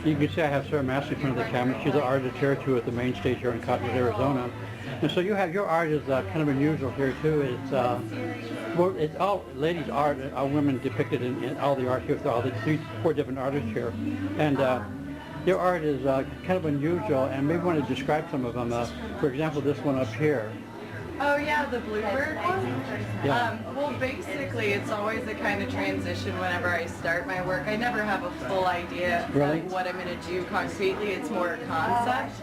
You can see I have Sarah Massey in front of the camera. She's the art editor too at the main stage here in Cottonwood, Arizona. And so you have your art is kind of unusual here too. It's all ladies' art, all women depicted in all the art here. All the four different artists here, and your art is kind of unusual. And maybe want to describe some of them. For example, this one up here. Oh yeah, the bluebird one? Yeah. Well, basically it's always a kind of transition whenever I start my work. I never have a full idea of what I'm going to do concretely. It's more a concept.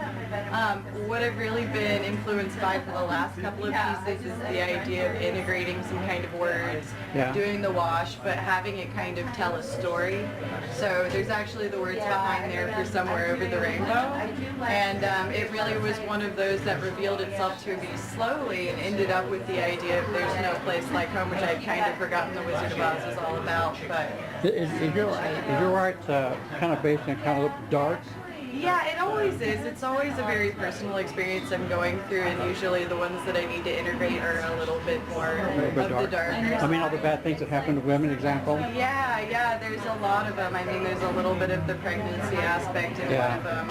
What I've really been influenced by for the last couple of pieces is the idea of integrating some kind of words, doing the wash, but having it kind of tell a story. So there's actually the words behind there for Somewhere Over the Rainbow. And it really was one of those that revealed itself to me slowly and ended up with the idea of There's No Place Like Home, which I'd kind of forgotten The Wizard of Oz was all about. But Is your art kind of based on kind of dark? yeah, it always is. It's always a very personal experience I'm going through, and usually the ones that I need to integrate are a little bit more of the darker. I mean, all the bad things that happen to women, example? Yeah, there's a lot of them. I mean, there's a little bit of the pregnancy aspect in one of them.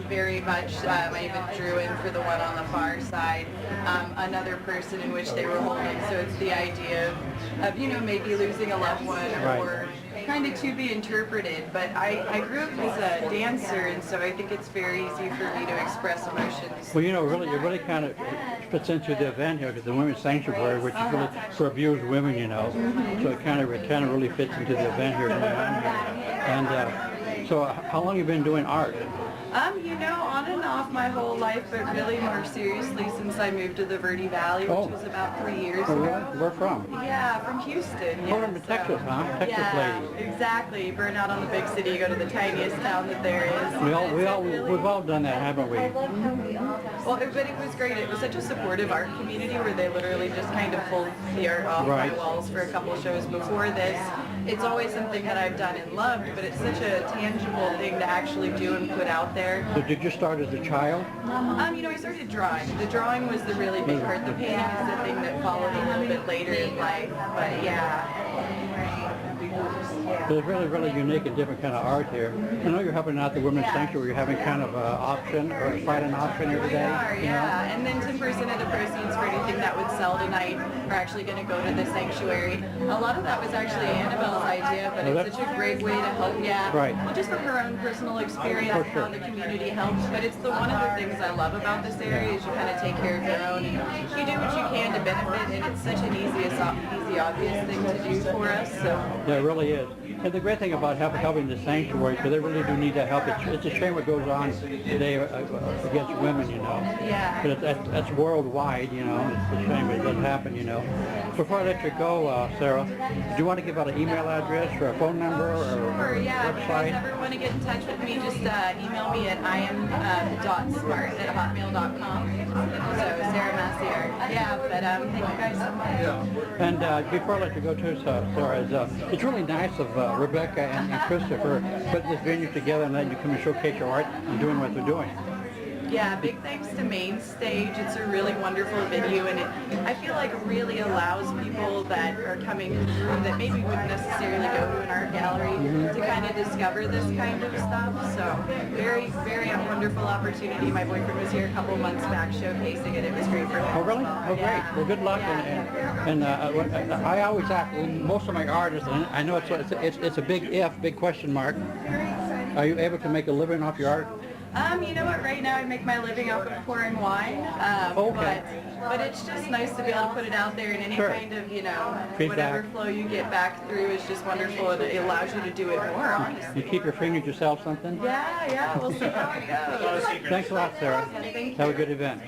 Very much, I even drew in for the one on the far side, another person in which they were holding. So it's the idea of maybe losing a loved one or kind of to be interpreted. But I grew up as a dancer, and so I think it's very easy for me to express emotions. Well, it really kind of fits into the event here, because the Women's Sanctuary, which is really for abused women, so it kind of really fits into the event here going on here. And so how long have you been doing art? On and off my whole life, but really more seriously since I moved to the Verde Valley, which was about 3 years ago. Where from? Yeah, from Houston. From Texas, huh? Texas lady. Exactly. Burn out on the big city, go to the tiniest town that there is. We've all done that, haven't we? Well, but it was great. It was such a supportive art community where they literally just kind of pulled the art off my walls for a couple shows before this. It's always something that I've done and loved, but it's such a tangible thing to actually do and put out there. So did you start as a child? I started drawing. The drawing was the really big part. The painting is the thing that followed a little bit later in life, but There's really unique and different kind of art here. I know you're helping out the Women's Sanctuary. You're having kind of an auction or a silent auction every day. We are, and then 10% of the proceeds for anything that would sell tonight are actually going to go to the sanctuary. A lot of that was actually Annabelle's idea, but it's such a great way to help. Well, just from her own personal experience, how the community helps. But it's one of the things I love about this area is you kind of take care of your own, and you do what you can to benefit, and it's such an easy, obvious thing to do for us. So yeah, it really is. And the great thing about helping the sanctuary, because they really do need that help. It's a shame what goes on today against women, But that's worldwide, It's a shame it doesn't happen, Before I let you go, Sarah, do you want to give out an email address or a phone number or Sure, website? If you guys ever want to get in touch with me, just email me at IAM.SMART at hotmail.com. So Sarah Massey Art. Thank you guys so much. And before I let you go too, Sarah, it's really nice of Rebecca and Christopher putting this venue together and letting you come and showcase your art and doing what they're doing. Yeah, big thanks to Main Stage. It's a really wonderful venue, and I feel like really allows people that are coming through that maybe wouldn't necessarily go to an art gallery to kind of discover this kind of stuff. So very, very wonderful opportunity. My boyfriend was here a couple months back showcasing it. It was great for him. Oh, really? Oh, great. Well, good luck. And I always ask, most of my artists, and I know it's a big question mark. Are you able to make a living off your art? You know what, right now I make my living off of pouring wine, but it's just nice to be able to put it out there, and any kind of, whatever flow you get back through is just wonderful, and it allows you to do it more, honestly. You keep your fingers yourself something? Yeah, we'll see how it goes. Thanks a lot, Sarah. Thank you. Have a good event.